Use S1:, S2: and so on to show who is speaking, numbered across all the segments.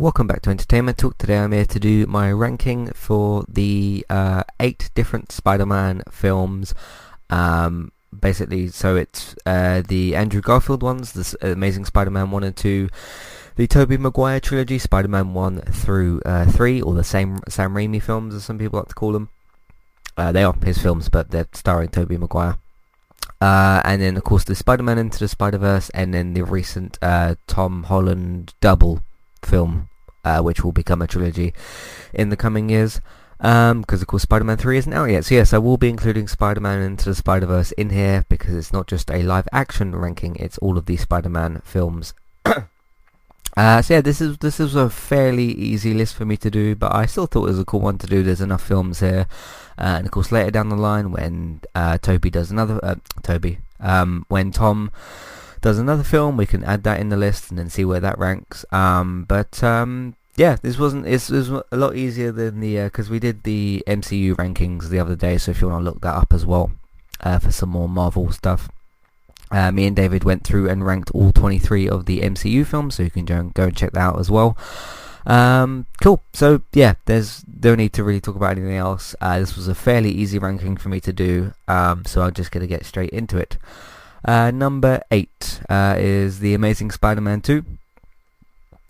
S1: Welcome back to Entertainment Talk. Today I'm here to do my ranking for the 8 different Spider-Man films. Basically, so it's the Andrew Garfield ones, the Amazing Spider-Man 1 and 2, the Tobey Maguire trilogy, Spider-Man 1 through 3, or the Sam Raimi films as some people like to call them. They are his films, but they're starring Tobey Maguire. And then, of course, the Spider-Man Into the Spider-Verse, and then the recent Tom Holland double film, which will become a trilogy in the coming years, because of course Spider-Man 3 isn't out yet. So yes, I will be including Spider-Man Into the Spider-Verse in here, because it's not just a live action ranking, it's all of the Spider-Man films. So yeah, this is a fairly easy list for me to do, but I still thought it was a cool one to do. There's enough films here, and of course later down the line when when Tom does another film, we can add that in the list and then see where that ranks. Yeah, this was a lot easier than the because we did the MCU rankings the other day. So if you want to look that up as well, for some more Marvel stuff, me and David went through and ranked all 23 of the MCU films, so you can go and check that out as well. Cool. So yeah, there's no need to really talk about anything else. This was a fairly easy ranking for me to do, so I'm just gonna get straight into it. Number 8 is The Amazing Spider-Man 2.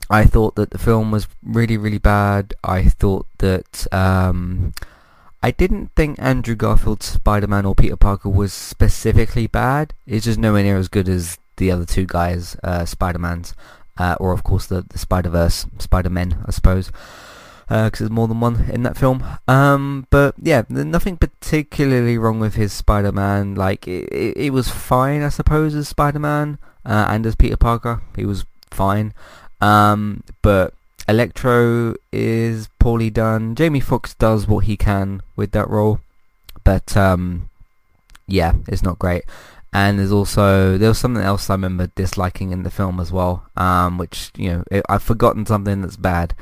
S1: I thought that the film was really, really bad. I thought that I didn't think Andrew Garfield's Spider-Man or Peter Parker was specifically bad. It's just nowhere near as good as the other two guys, Spider-Mans, or of course the Spider-Verse, Spider-Men, I suppose, because there's more than one in that film. But yeah, nothing particularly wrong with his Spider-Man. Like, it was fine, I suppose, as Spider-Man, and as Peter Parker, he was fine. But Electro is poorly done. Jamie Foxx does what he can with that role, but yeah, it's not great. And there was something else I remember disliking in the film as well, which, I've forgotten something that's bad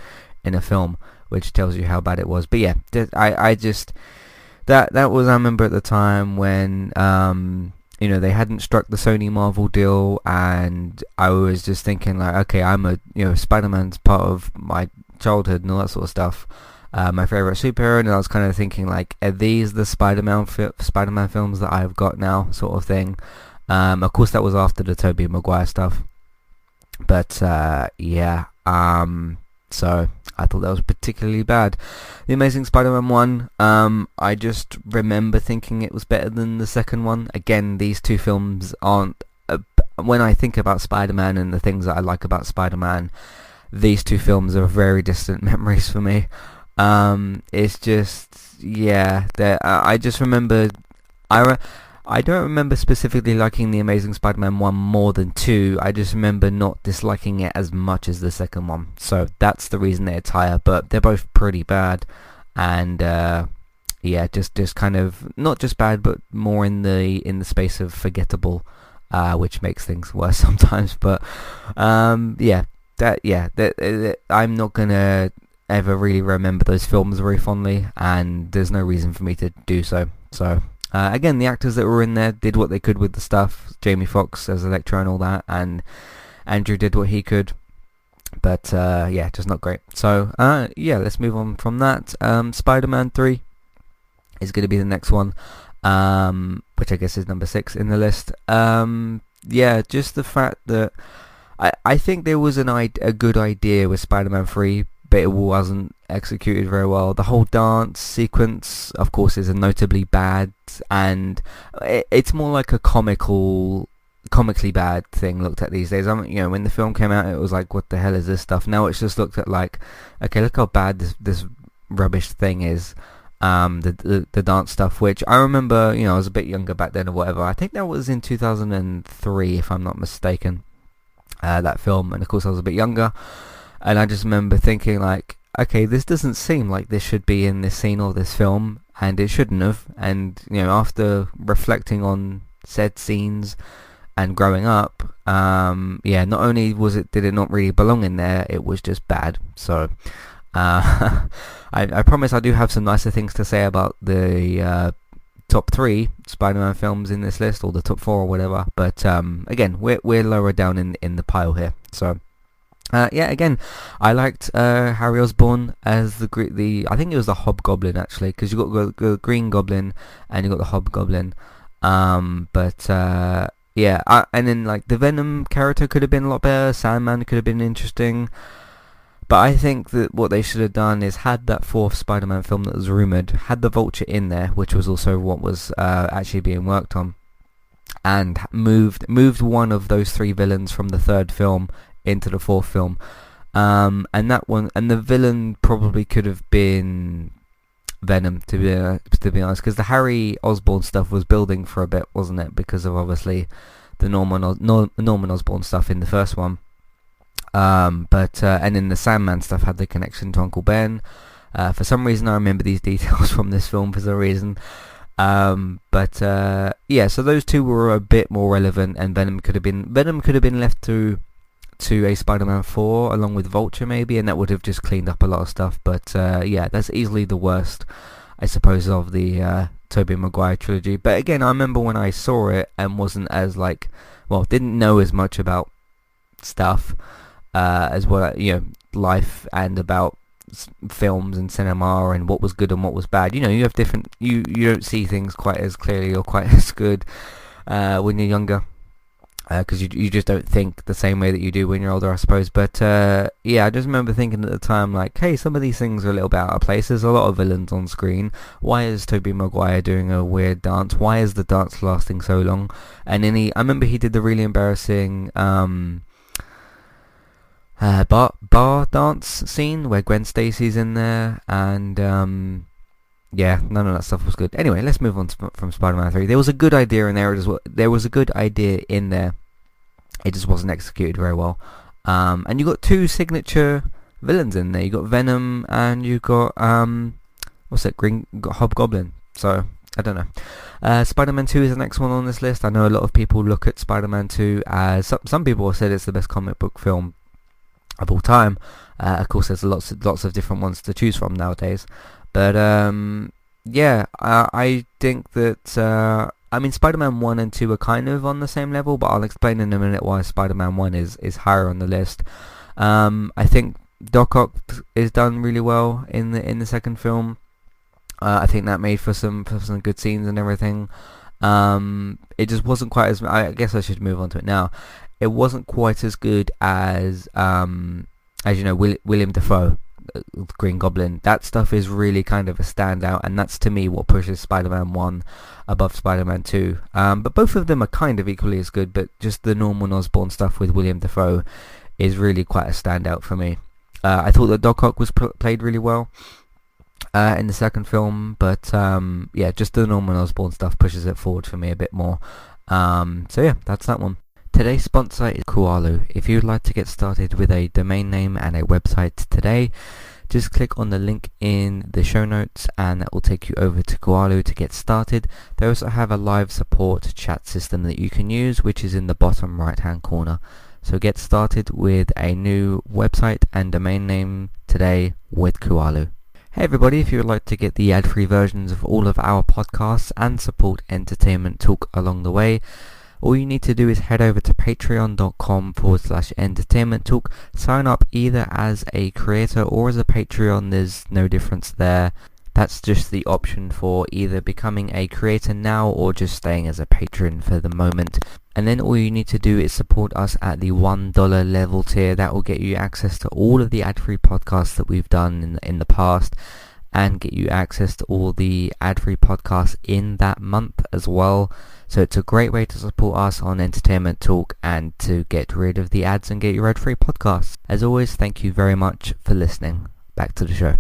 S1: in a film, which tells you how bad it was. But yeah, I just that was, I remember at the time when they hadn't struck the Sony Marvel deal, and I was just thinking like, okay, Spider-Man's part of my childhood and all that sort of stuff, my favorite superhero, and I was kind of thinking like, are these the Spider-Man films that I've got now, sort of thing. Of course that was after the Tobey Maguire stuff, but yeah, so I thought that was particularly bad. The Amazing Spider-Man 1, I just remember thinking it was better than the second one. Again, these two films aren't... when I think about Spider-Man and the things that I like about Spider-Man, these two films are very distant memories for me. It's just... yeah, I just remember... I don't remember specifically liking The Amazing Spider-Man 1 more than 2. I just remember not disliking it as much as the second one. So that's the reason they're higher, but they're both pretty bad. And yeah, just kind of not just bad, but more in the space of forgettable, which makes things worse sometimes. But yeah, I'm not gonna ever really remember those films very fondly, and there's no reason for me to do so. So again, the actors that were in there did what they could with the stuff. Jamie Foxx as Electro and all that, and Andrew did what he could. But yeah, just not great. So yeah, let's move on from that. Spider-Man 3 is going to be the next one, which I guess is number 6 in the list. Yeah, just the fact that I think there was a good idea with Spider-Man 3, but it wasn't executed very well. The whole dance sequence, of course, is notably bad, and it's more like a comically bad thing looked at these days. When the film came out, it was like, what the hell is this stuff? Now it's just looked at like, okay, look how bad this rubbish thing is. The dance stuff, which I remember, I was a bit younger back then or whatever. I think that was in 2003, if I'm not mistaken, that film. And of course I was a bit younger, and I just remember thinking like, okay, this doesn't seem like this should be in this scene or this film, and it shouldn't have. And after reflecting on said scenes and growing up, yeah, not only did it not really belong in there, it was just bad. So I promise I do have some nicer things to say about the top 3 Spider-Man films in this list, or the top 4 or whatever, but again, we're lower down in the pile here. So Yeah, again, I liked Harry Osborn as the I think it was the Hobgoblin actually, because you got the Green Goblin and you got the Hobgoblin. But yeah, and then like the Venom character could have been a lot better. Sandman could have been interesting. But I think that what they should have done is had that fourth Spider-Man film that was rumoured, had the Vulture in there, which was also what was actually being worked on, and moved one of those three villains from the third film into the fourth film. And that one, and the villain probably could have been Venom, to be honest, because the Harry Osborn stuff was building for a bit, wasn't it? Because of obviously the Norman Osborn stuff in the first one. But and then the Sandman stuff had the connection to Uncle Ben. For some reason, I remember these details from this film for some reason. But yeah, so those two were a bit more relevant, and Venom could have been left to a Spider-Man 4 along with Vulture maybe, and that would have just cleaned up a lot of stuff. But yeah, that's easily the worst, I suppose, of the Tobey Maguire trilogy. But again, I remember when I saw it and wasn't as didn't know as much about stuff as well, life and about films and cinema and what was good and what was bad. You have different, you don't see things quite as clearly or quite as good when you're younger, because you just don't think the same way that you do when you're older, I suppose. But yeah, I just remember thinking at the time, like, hey, some of these things are a little bit out of place. There's a lot of villains on screen. Why is Tobey Maguire doing a weird dance? Why is the dance lasting so long? And then I remember he did the really embarrassing bar dance scene where Gwen Stacy's in there, and yeah, none of that stuff was good. Anyway, let's move on from Spider-Man 3. There was a good idea in there as well. There was a good idea in there. It just wasn't executed very well. And you got two signature villains in there. You got Venom and you got got Hobgoblin. So I don't know. Spider-Man 2 is the next one on this list. I know a lot of people look at Spider-Man 2 as some people have said it's the best comic book film of all time. Of course, there's lots of different ones to choose from nowadays. But yeah, I think that Spider-Man 1 and 2 are kind of on the same level, but I'll explain in a minute why Spider-Man 1 is higher on the list. I think Doc Ock is done really well in the second film. I think that made for some good scenes and everything. It just wasn't quite as, I guess I should move on to it now. It wasn't quite as good as William Dafoe, Green Goblin. That stuff is really kind of a standout, and that's to me what pushes Spider-Man 1 above Spider-Man 2. But both of them are kind of equally as good, but just the Norman Osborn stuff with William Dafoe is really quite a standout for me. I thought that Doc Ock was played really well in the second film, but yeah, just the Norman Osborn stuff pushes it forward for me a bit more. So yeah, that's that one. Today's sponsor is Kualu. If you would like to get started with a domain name and a website today, just click on the link in the show notes and that will take you over to Kualu to get started. They also have a live support chat system that you can use, which is in the bottom right hand corner. So get started with a new website and domain name today with Kualu. Hey everybody, if you would like to get the ad-free versions of all of our podcasts and support Entertainment Talk along the way, all you need to do is head over to patreon.com/entertainment talk. Sign up either as a creator or as a Patreon. There's no difference there. That's just the option for either becoming a creator now or just staying as a patron for the moment. And then all you need to do is support us at the $1 level tier. That will get you access to all of the ad-free podcasts that we've done in the past, and get you access to all the ad-free podcasts in that month as well. So it's a great way to support us on Entertainment Talk and to get rid of the ads and get your ad-free podcasts. As always, thank you very much for listening. Back to the show.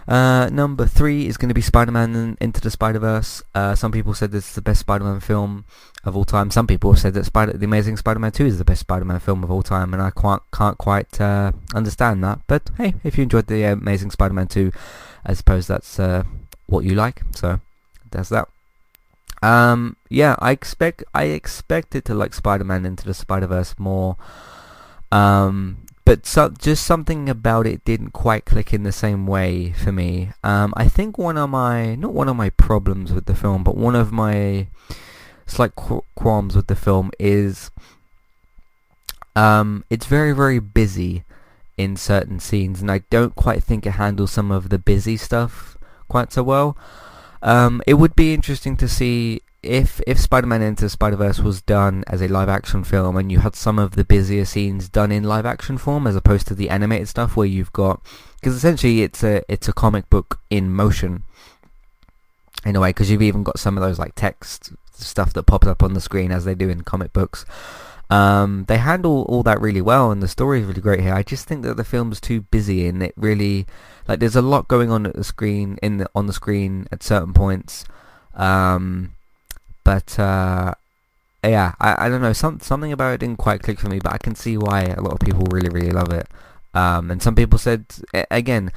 S1: Number 3 is going to be Spider-Man Into the Spider-Verse. Some people said this is the best Spider-Man film of all time. Some people have said that The Amazing Spider-Man 2 is the best Spider-Man film of all time, and I can't quite understand that. But hey, if you enjoyed The Amazing Spider-Man 2, I suppose that's what you like. So that's that. Yeah, I expected to like Spider-Man Into the Spider-Verse more, but just something about it didn't quite click in the same way for me. I think not one of my problems with the film, but one of my slight qualms with the film is It's very, very busy in certain scenes, and I don't quite think it handles some of the busy stuff quite so well. It would be interesting to see if Spider-Man Into the Spider-Verse was done as a live-action film, and you had some of the busier scenes done in live-action form as opposed to the animated stuff where you've got, because essentially it's a comic book in motion in a way, because you've even got some of those like text stuff that pops up on the screen as they do in comic books. They handle all that really well, and the story is really great here. I just think that the film's too busy, and it really, like, there's a lot going on at the screen on the screen at certain points. But yeah, I don't know, something about it didn't quite click for me, but I can see why a lot of people really, really love it. And some people said, again,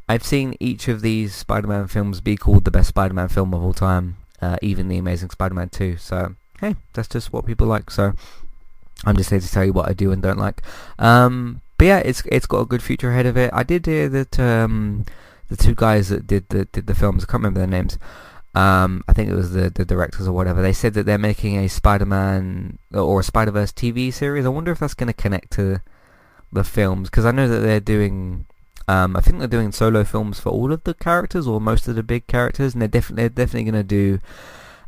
S1: I've seen each of these Spider-Man films be called the best Spider-Man film of all time, even The Amazing Spider-Man 2. So, hey, that's just what people like. So, I'm just here to tell you what I do and don't like. But yeah, it's got a good future ahead of it. I did hear that the two guys that did the films, I can't remember their names. I think it was the directors or whatever. They said that they're making a Spider-Man or a Spider-Verse TV series. I wonder if that's going to connect to the films, because I know that they're doing. I think they're doing solo films for all of the characters or most of the big characters, and they're definitely going to do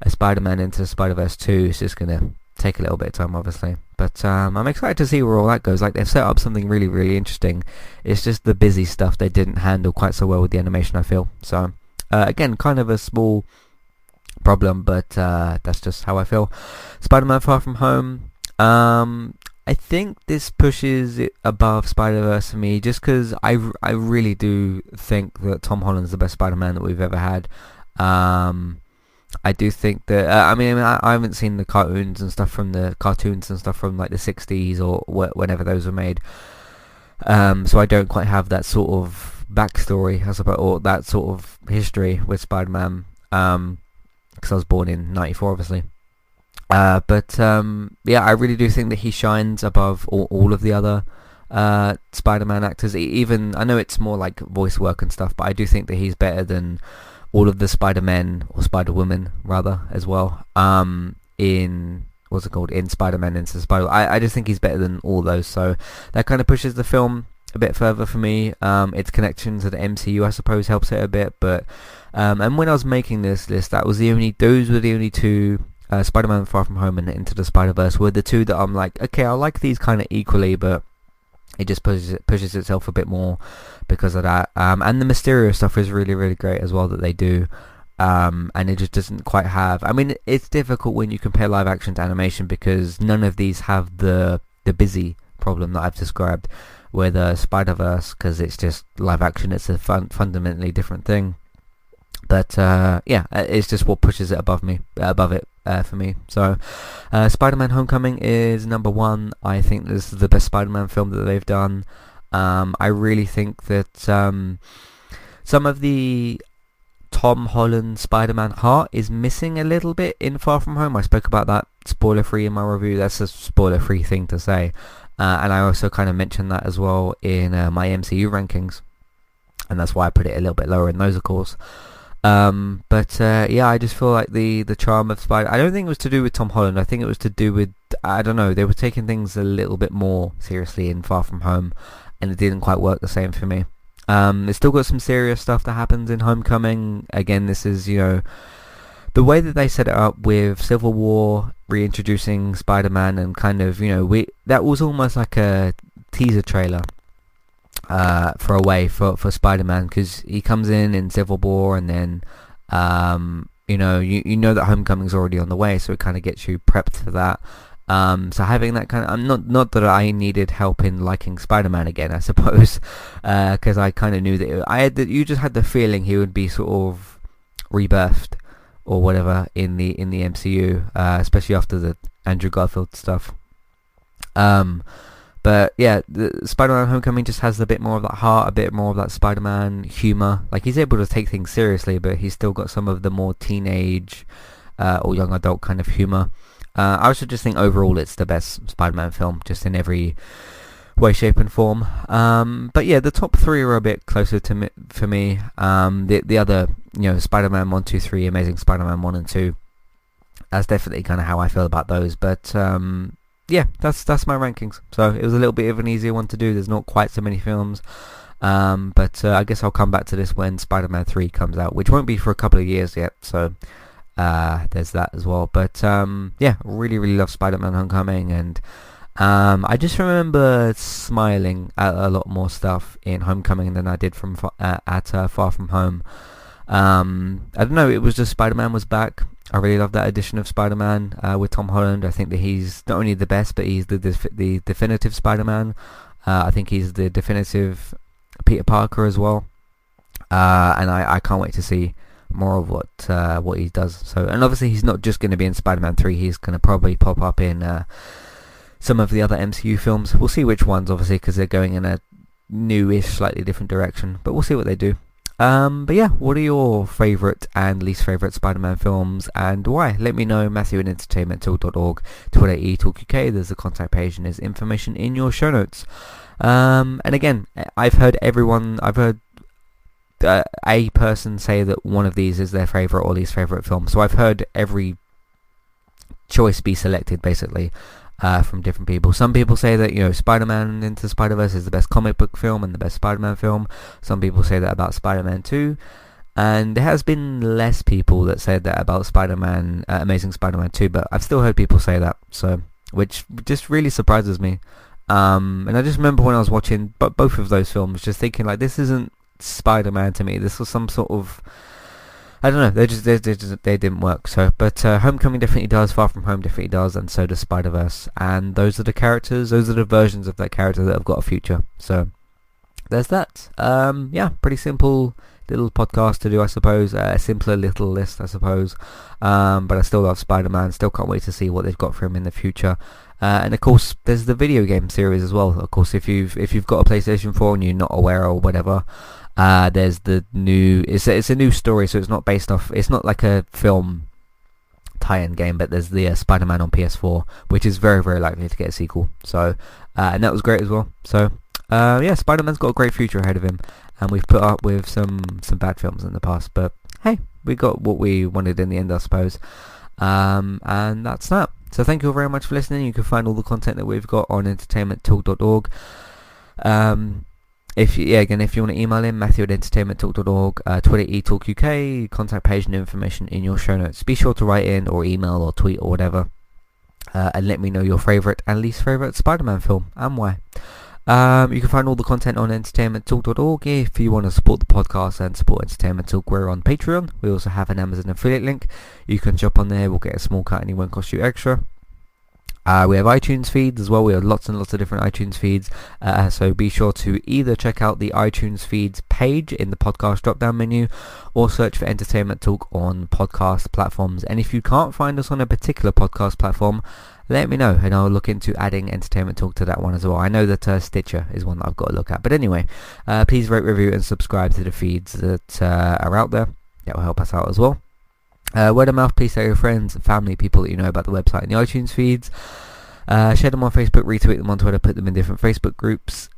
S1: a Spider-Man Into the Spider-Verse 2. It's just going to take a little bit of time, obviously, but I'm excited to see where all that goes. Like, they've set up something really, really interesting. It's just the busy stuff they didn't handle quite so well with the animation, I feel. So again, kind of a small problem, but that's just how I feel. Spider-Man Far From Home, I think this pushes it above Spider-Verse for me, just because I really do think that Tom Holland's the best Spider-Man that we've ever had. I do think that, I haven't seen the cartoons and stuff from like the 60s or whenever those were made. So I don't quite have that sort of backstory, I suppose, or that sort of history with Spider-Man, because I was born in 94, obviously. But yeah, I really do think that he shines above all of the other Spider-Man actors. Even, I know it's more like voice work and stuff, but I do think that he's better than all of the Spider-Men, or Spider-Women rather, as well, in Spider-Man Into the Spider. I just think he's better than all those, so that kind of pushes the film a bit further for me. Its connection to the MCU, I suppose, helps it a bit, but and when I was making this list, those were the only two, Spider-Man Far From Home and Into the Spider-Verse were the two that I'm like, okay, I like these kind of equally, but it just pushes itself a bit more because of that. And the Mysterio stuff is really, really great as well that they do. And it just doesn't quite have... I mean, it's difficult when you compare live action to animation, because none of these have the busy problem that I've described with Spider-Verse, because it's just live action. It's a fundamentally different thing. But yeah, it's just what pushes it above it for me. So Spider-Man Homecoming is number one. I think this is the best Spider-Man film that they've done. I really think that some of the Tom Holland Spider-Man heart is missing a little bit in Far From Home. I spoke about that spoiler-free in my review. That's a spoiler-free thing to say. And I also kind of mentioned that as well in my MCU rankings. And that's why I put it a little bit lower in those, of course. But yeah, I just feel like the charm of Spider... I don't think it was to do with Tom Holland. I think it was to do with... I don't know. They were taking things a little bit more seriously in Far From Home, and it didn't quite work the same for me. It's still got some serious stuff that happens in Homecoming. Again, this is, the way that they set it up with Civil War, reintroducing Spider-Man, and kind of, that was almost like a teaser trailer for a way for Spider-Man, because he comes in Civil War, and then you know that Homecoming's already on the way, so it kind of gets you prepped for that. So having that kind of, not that I needed help in liking Spider-Man again, I suppose, because I kind of knew that you just had the feeling he would be sort of rebirthed or whatever in the MCU, especially after the Andrew Garfield stuff. But yeah, the Spider-Man Homecoming just has a bit more of that heart, a bit more of that Spider-Man humor. Like, he's able to take things seriously, but he's still got some of the more teenage or young adult kind of humor. I also just think overall it's the best Spider-Man film, just in every way, shape and form. But yeah, the top three are a bit closer to me, for me. The other, Spider-Man 1, 2, 3, Amazing Spider-Man 1 and 2, that's definitely kind of how I feel about those. But yeah, that's my rankings. So it was a little bit of an easier one to do. There's not quite so many films. But I guess I'll come back to this when Spider-Man 3 comes out, which won't be for a couple of years yet. So there's that as well. But yeah, really, really love Spider-Man Homecoming, and I just remember smiling at a lot more stuff in Homecoming than I did at Far From Home. I don't know, it was just Spider-Man was back. I really love that edition of Spider-Man with Tom Holland. I think that he's not only the best, but he's the definitive Spider-Man. I think he's the definitive Peter Parker as well. And I can't wait to see more of what he does. So, and obviously he's not just going to be in Spider-Man 3. He's going to probably pop up in some of the other MCU films. We'll see which ones, obviously, because they're going in a newish, slightly different direction. But we'll see what they do. But yeah, what are your favourite and least favourite Spider-Man films, and why? Let me know. Matthew at entertainmenttalk.org, Twitter eTalkUK. There's a contact page and there's information in your show notes. And again, I've heard a person say that one of these is their favourite or least favourite film. So I've heard every choice be selected, basically. From different people. Some people say that, you know, Spider-Man Into the Spider-Verse is the best comic book film and the best Spider-Man film. Some people say that about Spider-Man 2. And there has been less people that said that about Spider-Man, Amazing Spider-Man 2, but I've still heard people say that, so, which just really surprises me. And I just remember when I was watching both of those films, just thinking, like, this isn't Spider-Man to me. This was some sort of, I don't know, they didn't work. So, but Homecoming definitely does, Far From Home definitely does, and so does Spider-Verse. And those are the characters, those are the versions of that character that have got a future. So, there's that. Yeah, pretty simple little podcast to do, I suppose. A simpler little list, I suppose. But I still love Spider-Man. Still can't wait to see what they've got for him in the future. And of course, there's the video game series as well. Of course, if you've got a PlayStation 4 and you're not aware or whatever. There's the new, it's a new story, so it's not based off, it's not like a film tie-in game, but there's the Spider-Man on PS4, which is very, very likely to get a sequel. So, and that was great as well. So, yeah, Spider-Man's got a great future ahead of him, and we've put up with some bad films in the past, but hey, we got what we wanted in the end, I suppose. And that's that. So thank you all very much for listening. You can find all the content that we've got on entertainmenttalk.org. If you want to email in, Matthew at entertainmenttalk.org, Twitter eTalkUK, contact page and information in your show notes. Be sure to write in or email or tweet or whatever, and let me know your favourite and least favourite Spider-Man film and why. You can find all the content on entertainmenttalk.org. If you want to support the podcast and support Entertainment Talk, we're on Patreon. We also have an Amazon affiliate link. You can jump on there, we'll get a small cut and it won't cost you extra. We have iTunes feeds as well. We have lots and lots of different iTunes feeds. So be sure to either check out the iTunes feeds page in the podcast drop-down menu or search for Entertainment Talk on podcast platforms. And if you can't find us on a particular podcast platform, let me know and I'll look into adding Entertainment Talk to that one as well. I know that Stitcher is one that I've got to look at. But anyway, please rate, review and subscribe to the feeds that are out there. That will help us out as well. Word of mouth, please tell your friends, family, people that you know about the website and the iTunes feeds. Share them on Facebook, retweet them on Twitter, put them in different Facebook groups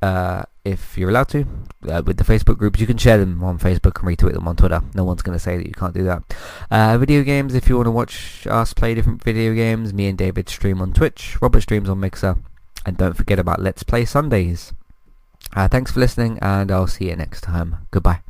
S1: if you're allowed to. With the Facebook groups, you can share them on Facebook and retweet them on Twitter. No one's going to say that you can't do that. Video games, if you want to watch us play different video games, me and David stream on Twitch, Robert streams on Mixer, and don't forget about Let's Play Sundays. Thanks for listening, and I'll see you next time. Goodbye.